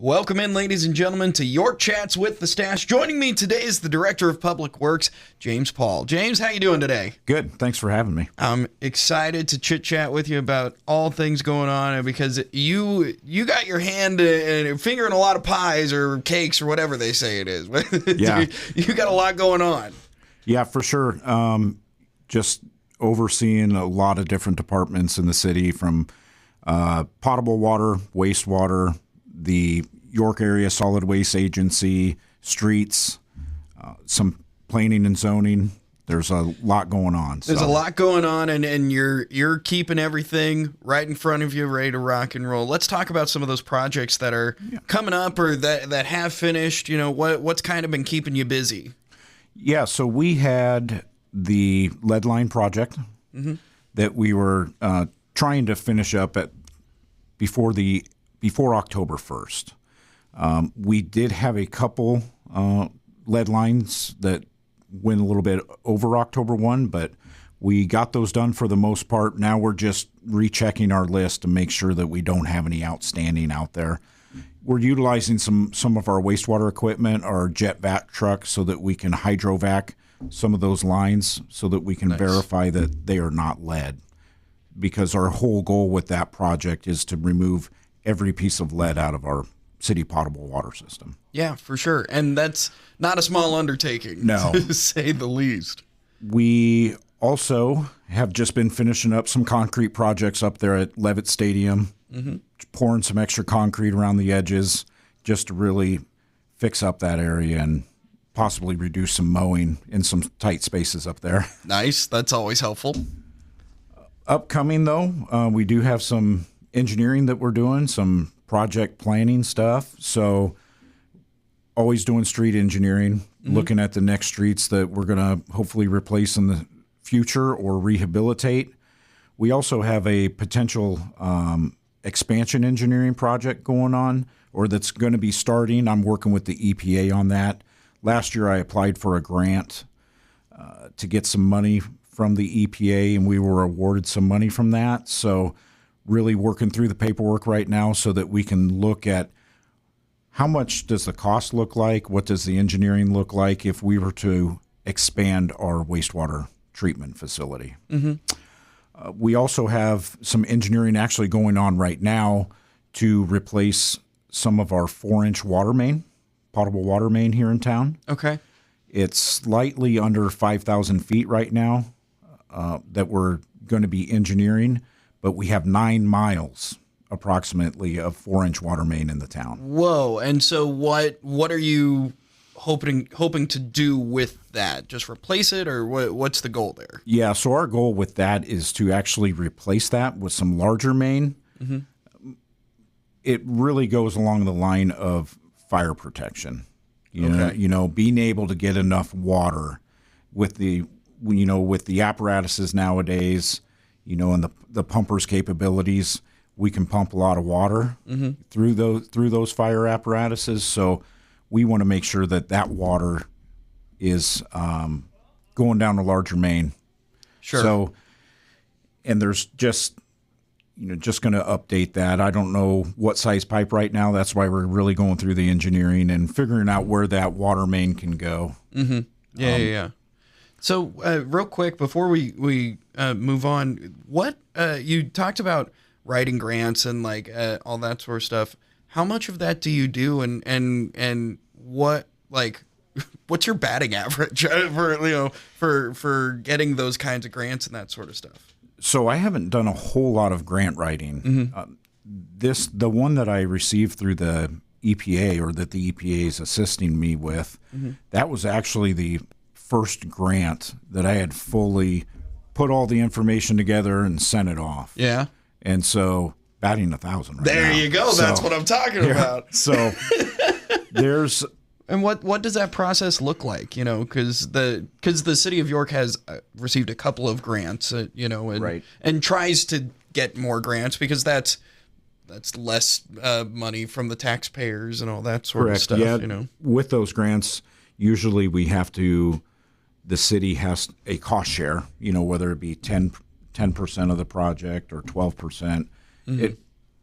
Welcome in, ladies and gentlemen, to Your Chats with the Stache. Joining me today is the Director of Public Works, James Paul. James, how you doing today? Good. Thanks for having me. I'm excited to chit-chat with you about all things going on because you got your hand and finger in a lot of pies or cakes or whatever they say it is. Yeah. You got a lot going on. Yeah, for sure. Just overseeing a lot of different departments in the city, from potable water, wastewater, the York Area Solid Waste Agency, streets, some planning and zoning. There's a lot going on. There's a lot going on, and you're keeping everything right in front of you, ready to rock and roll. Let's talk about some of those projects that are coming up or that have finished. You know, what's kind of been keeping you busy? Yeah, so we had the lead line project that we were trying to finish up before October 1st. We did have a couple lead lines that went a little bit over October 1, but we got those done for the most part. Now we're just rechecking our list to make sure that we don't have any outstanding out there. We're utilizing some of our wastewater equipment, our jet vac truck, so that we can hydrovac some of those lines so that we can verify that they are not lead. Because our whole goal with that project is to remove every piece of lead out of our city potable water system. Yeah, for sure. And that's not a small undertaking, no, to say the least. We also have just been finishing up some concrete projects up there at Levitt Stadium, pouring some extra concrete around the edges just to really fix up that area and possibly reduce some mowing in some tight spaces up there. Nice. That's always helpful. Upcoming, though, we do have some engineering that we're doing, some project planning stuff. So always doing street engineering, looking at the next streets that we're going to hopefully replace in the future or rehabilitate. We also have a potential expansion engineering project going on, or that's going to be starting. I'm working with the EPA on that. Last year I applied for a grant to get some money from the EPA, and we were awarded some money from that. So really working through the paperwork right now so that we can look at how much does the cost look like, what does the engineering look like if we were to expand our wastewater treatment facility. We also have some engineering actually going on right now to replace some of our 4-inch water main, potable water main here in town. Okay. It's slightly under 5,000 feet right now that we're going to be engineering, but we have 9 miles approximately of 4-inch water main in the town. Whoa. And so what are you hoping to do with that? Just replace it, or what's the goal there? Yeah, so our goal with that is to actually replace that with some larger main. It really goes along the line of fire protection. You know, being able to get enough water with the apparatuses nowadays, and the pumpers' capabilities, we can pump a lot of water through those fire apparatuses. So we want to make sure that water is going down a larger main. Sure. So, and there's just going to update that. I don't know what size pipe right now. That's why we're really going through the engineering and figuring out where that water main can go. Yeah. So real quick, before we move on, what you talked about writing grants and like all that sort of stuff. How much of that do you do, and what, like, what's your batting average for getting those kinds of grants and that sort of stuff? So I haven't done a whole lot of grant writing. The one that I received through the EPA, or that the EPA is assisting me with, that was actually the first grant that I had fully put all the information together and sent it off. Yeah. And so batting 1,000 right there now. You go. So, that's what I'm talking about. So there's... And what does that process look like? Because the city of York has received a couple of grants, and tries to get more grants because that's less money from the taxpayers and all that sort of stuff. Yeah. With those grants, usually the city has a cost share. Whether it be 10% of the project or 12%.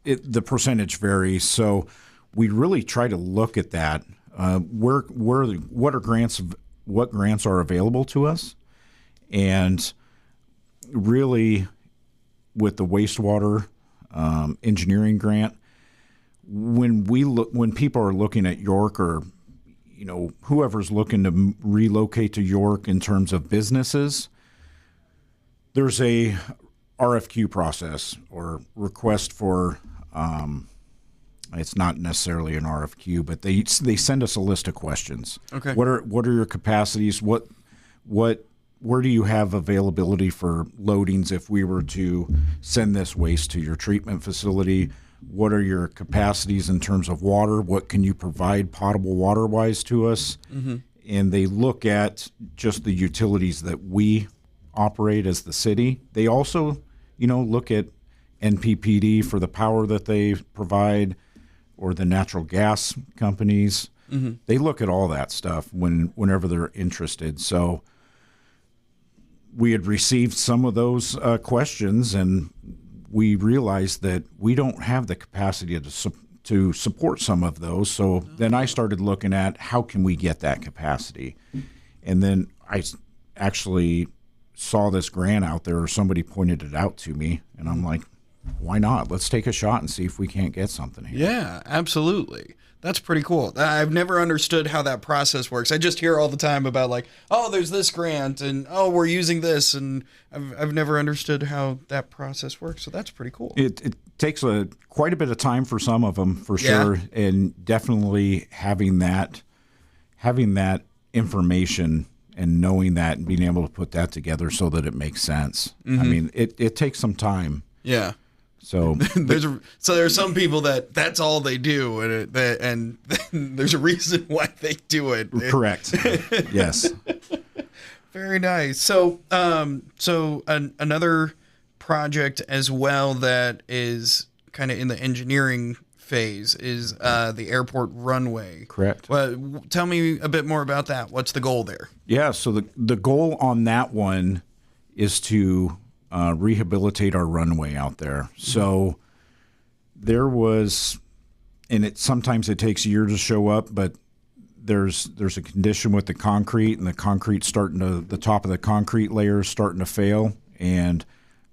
The percentage varies. So we really try to look at that. What grants are available to us, and really with the wastewater engineering grant, when people are looking at York, or whoever's looking to relocate to York in terms of businesses, there's a RFQ process, or request for. It's not necessarily an RFQ, but they send us a list of questions. Okay. What are your capacities? Where do you have availability for loadings if we were to send this waste to your treatment facility? What are your capacities in terms of water? What can you provide potable water-wise to us? Mm-hmm. And they look at just the utilities that we operate as the city. They also, look at NPPD for the power that they provide, or the natural gas companies. Mm-hmm. They look at all that stuff whenever they're interested. So we had received some of those questions, and we realized that we don't have the capacity to support some of those. So then I started looking at how can we get that capacity. And then I actually saw this grant out there, or somebody pointed it out to me, and I'm like, why not? Let's take a shot and see if we can't get something here. Yeah, absolutely. That's pretty cool. I've never understood how that process works. I just hear all the time about there's this grant, and we're using this, and I've never understood how that process works. So that's pretty cool. It takes quite a bit of time for some of them, for sure, and definitely having that information and knowing that and being able to put that together so that it makes sense. Mm-hmm. I mean, it takes some time. Yeah. So there's some people that's all they do, and there's a reason why they do it. Correct. Yes. Very nice. So another project as well that is kind of in the engineering phase is the airport runway. Correct. Well, tell me a bit more about that. What's the goal there? Yeah. So the goal on that one is to rehabilitate our runway out there. So there was, and sometimes it takes a year to show up, but there's a condition with the concrete, and the top of the concrete layer is starting to fail. And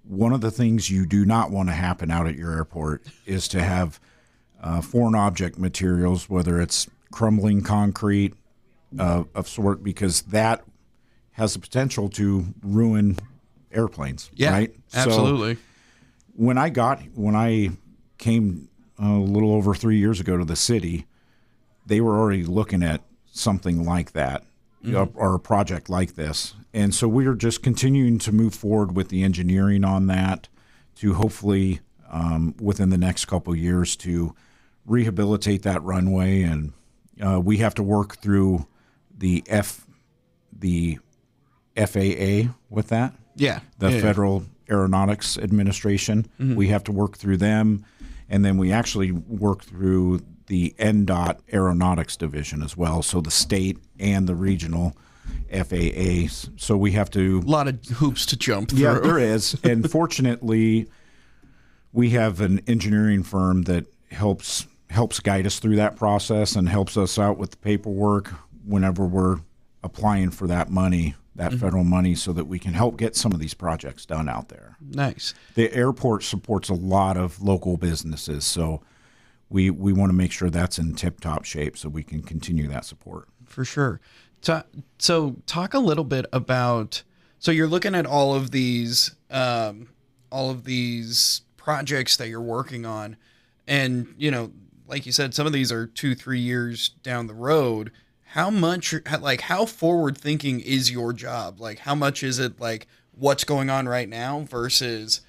one of the things you do not want to happen out at your airport is to have foreign object materials, whether it's crumbling concrete of sort, because that has the potential to ruin airplanes. Yeah, right? Absolutely. So when I came a little over 3 years ago to the city, they were already looking at something like that, or a project like this. And so we are just continuing to move forward with the engineering on that to hopefully within the next couple of years to rehabilitate that runway. And we have to work through the FAA with that. Yeah. The Federal Aeronautics Administration. Mm-hmm. We have to work through them. And then we actually work through the NDOT Aeronautics Division as well. So the state and the regional FAAs. So we have to... A lot of hoops to jump through. Yeah, there is. And fortunately, we have an engineering firm that helps guide us through that process and helps us out with the paperwork whenever we're applying for that money, that federal money, so that we can help get some of these projects done out there. Nice. The airport supports a lot of local businesses, so we want to make sure that's in tip-top shape so we can continue that support. For sure. So talk a little bit about, so you're looking at all of these projects that you're working on, and, like you said, some of these are 2-3 years down the road. How forward thinking is your job? Like, how much is it like what's going on right now versus,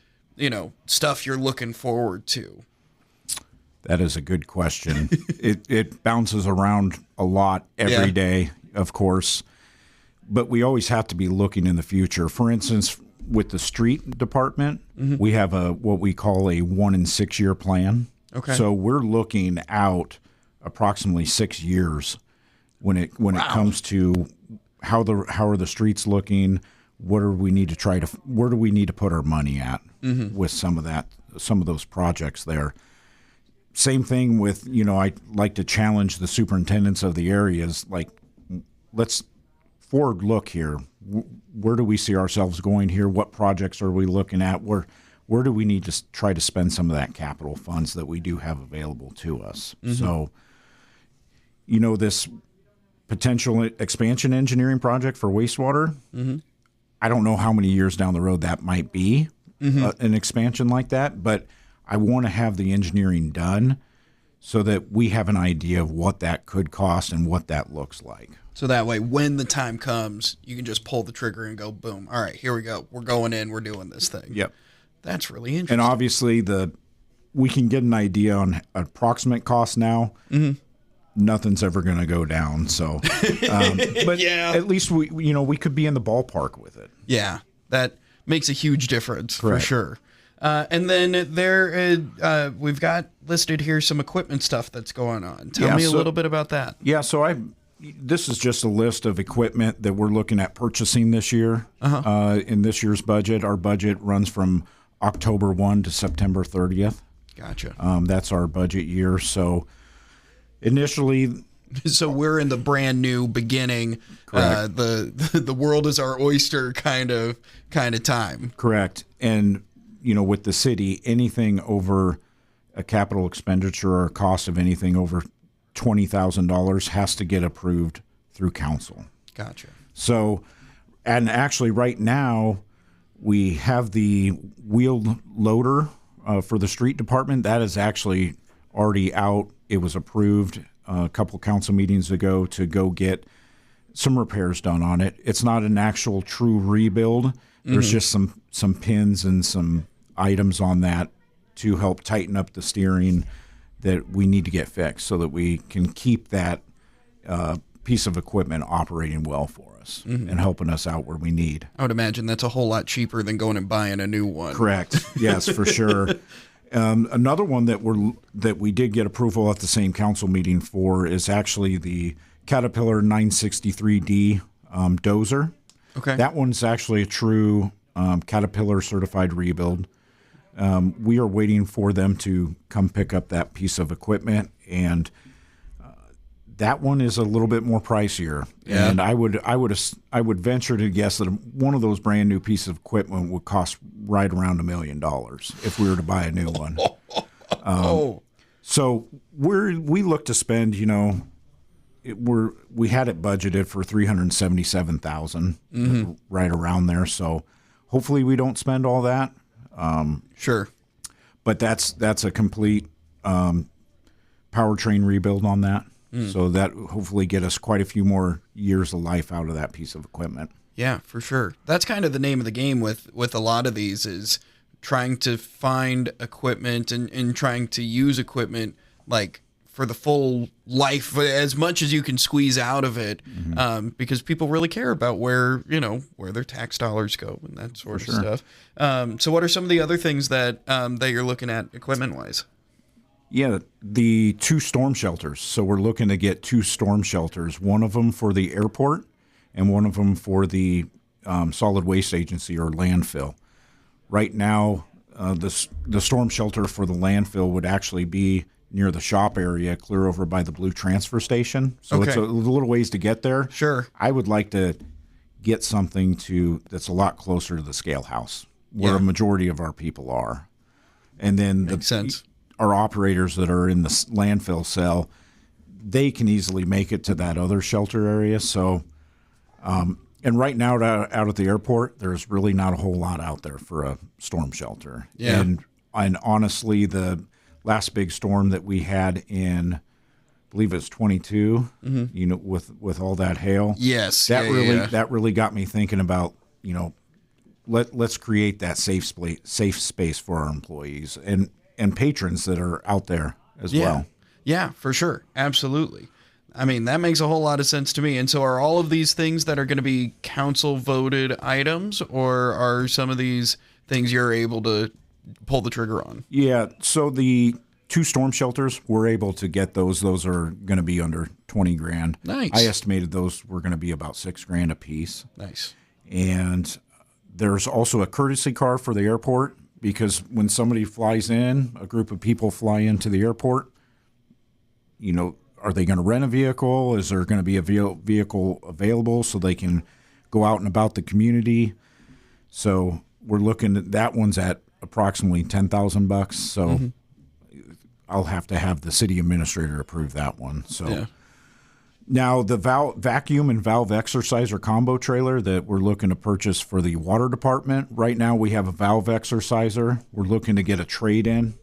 stuff you're looking forward to? That is a good question. It bounces around a lot every day, of course, but we always have to be looking in the future. For instance, with the street department, we have what we call a 1 and 6 year plan. Okay. So we're looking out approximately 6 years when it comes to how are the streets looking, where do we need to put our money at with some of those projects there. same thing with, I like to challenge the superintendents of the areas, like, let's forward look here. Where do we see ourselves going here? What projects are we looking at? Where do we need to try to spend some of that capital funds that we do have available to us? Mm-hmm. So, this potential expansion engineering project for wastewater, mm-hmm. I don't know how many years down the road that might be, mm-hmm. An expansion like that, but I want to have the engineering done so that we have an idea of what that could cost and what that looks like. So that way, when the time comes, you can just pull the trigger and go, boom. All right, here we go. We're going in. We're doing this thing. Yep. That's really interesting. And obviously, we can get an idea on approximate cost now. Mm-hmm. Nothing's ever going to go down. So, but yeah, at least we could be in the ballpark with it. Yeah, that makes a huge difference. Correct. For sure. And then we've got listed here some equipment stuff that's going on. Tell me a little bit about that. Yeah, so this is just a list of equipment that we're looking at purchasing this year. Uh-huh. In this year's budget, our budget runs from October 1 to September 30th. Gotcha. That's our budget year. So initially... So we're in the brand new beginning. Correct. The world is our oyster kind of time. Correct. And, with the city, anything over a capital expenditure or a cost of anything over $20,000 has to get approved through council. Gotcha. So, and actually right now we have the wheeled loader for the street department. That is actually already out. It was approved a couple council meetings ago to go get some repairs done on it. It's not an actual true rebuild. There's just some pins and some items on that to help tighten up the steering that we need to get fixed so that we can keep that piece of equipment operating well for us and helping us out where we need. I would imagine that's a whole lot cheaper than going and buying a new one. Correct. Yes, for sure. Another one that we did get approval at the same council meeting for is actually the Caterpillar 963D dozer. Okay. That one's actually a true Caterpillar certified rebuild. We are waiting for them to come pick up that piece of equipment, and that one is a little bit more pricier. Yeah. And I would venture to guess that one of those brand new pieces of equipment would cost right around $1 million if we were to buy a new one. So we look to spend, we had it budgeted for $377,000, right around there. So hopefully we don't spend all that. Sure. But that's a complete powertrain rebuild on that. So that hopefully get us quite a few more years of life out of that piece of equipment. Yeah, for sure. That's kind of the name of the game with a lot of these is trying to find equipment and trying to use equipment like for the full life, as much as you can squeeze out of it, because people really care about where their tax dollars go and that sort of stuff. So what are some of the other things that you're looking at equipment-wise? Yeah, the 2 storm shelters. So we're looking to get 2 storm shelters, one of them for the airport and one of them for the solid waste agency or landfill. Right now, the storm shelter for the landfill would actually be near the shop area, clear over by the blue transfer station. So It's a little ways to get there. Sure. I would like to get something that's a lot closer to the scale house, where a majority of our people are. And then Makes sense. Our operators that are in the landfill cell, they can easily make it to that other shelter area. So, and right now out at the airport, there's really not a whole lot out there for a storm shelter. Yeah. And honestly, the last big storm that we had in, I believe it was 22, with all that hail. Yes. That really got me thinking about, let's create that safe space for our employees and patrons that are out there as well. Yeah, for sure. Absolutely. I mean, that makes a whole lot of sense to me. And so are all of these things that are going to be council voted items, or are some of these things you're able to pull the trigger on? Yeah. So the 2 storm shelters, we're able to get those. Those are going to be under $20,000. Nice. I estimated those were going to be about $6,000 a piece. Nice. And there's also a courtesy car for the airport. because when somebody flies in, a group of people fly into the airport, are they going to rent a vehicle? Is there going to be a vehicle available so they can go out and about the community? So we're looking at that one's at approximately $10,000. So I'll have to have the city administrator approve that one. So now the vacuum and valve exerciser combo trailer that we're looking to purchase for the water department. Right now we have a valve exerciser. We're looking to get a trade-in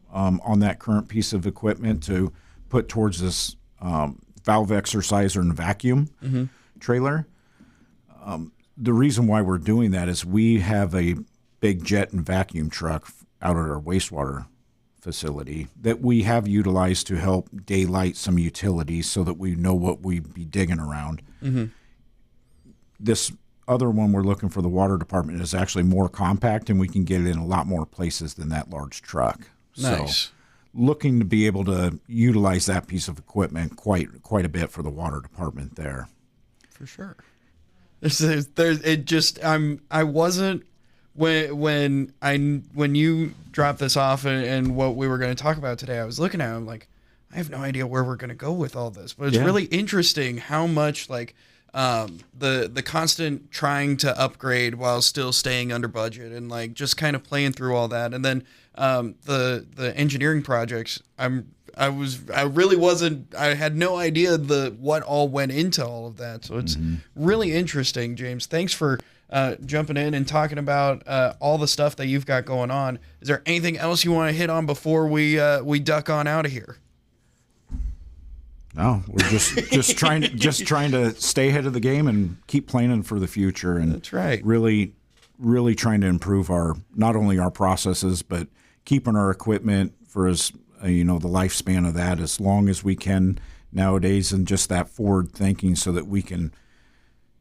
on that current piece of equipment to put towards this valve exerciser and vacuum trailer. The reason why we're doing that is we have a big jet and vacuum truck out at our wastewater facility that we have utilized to help daylight some utilities so that we know what we'd be digging around. This other one we're looking for the water department is actually more compact, and we can get it in a lot more places than that large truck. Nice. So looking to be able to utilize that piece of equipment quite a bit for the water department there. For sure. I wasn't when you dropped this off and what we were going to talk about today, I was looking at it, I'm like, I have no idea where we're going to go with all this, but it's really interesting how much like the constant trying to upgrade while still staying under budget and like just kind of playing through all that. And then the engineering projects, I had no idea what all went into all of that. So it's really interesting, James. Thanks for jumping in and talking about all the stuff that you've got going on. Is there anything else you want to hit on before we duck on out of here? No, we're just trying to stay ahead of the game and keep planning for the future. And that's right. Really trying to improve not only our processes, but keeping our equipment for the lifespan of that as long as we can nowadays, and just that forward thinking so that we can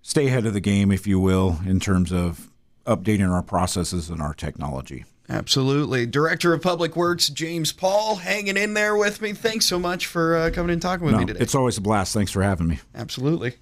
stay ahead of the game, if you will, in terms of updating our processes and our technology. Absolutely. Director of Public Works, James Paul, hanging in there with me. Thanks so much for coming and talking with me today. It's always a blast. Thanks for having me. Absolutely.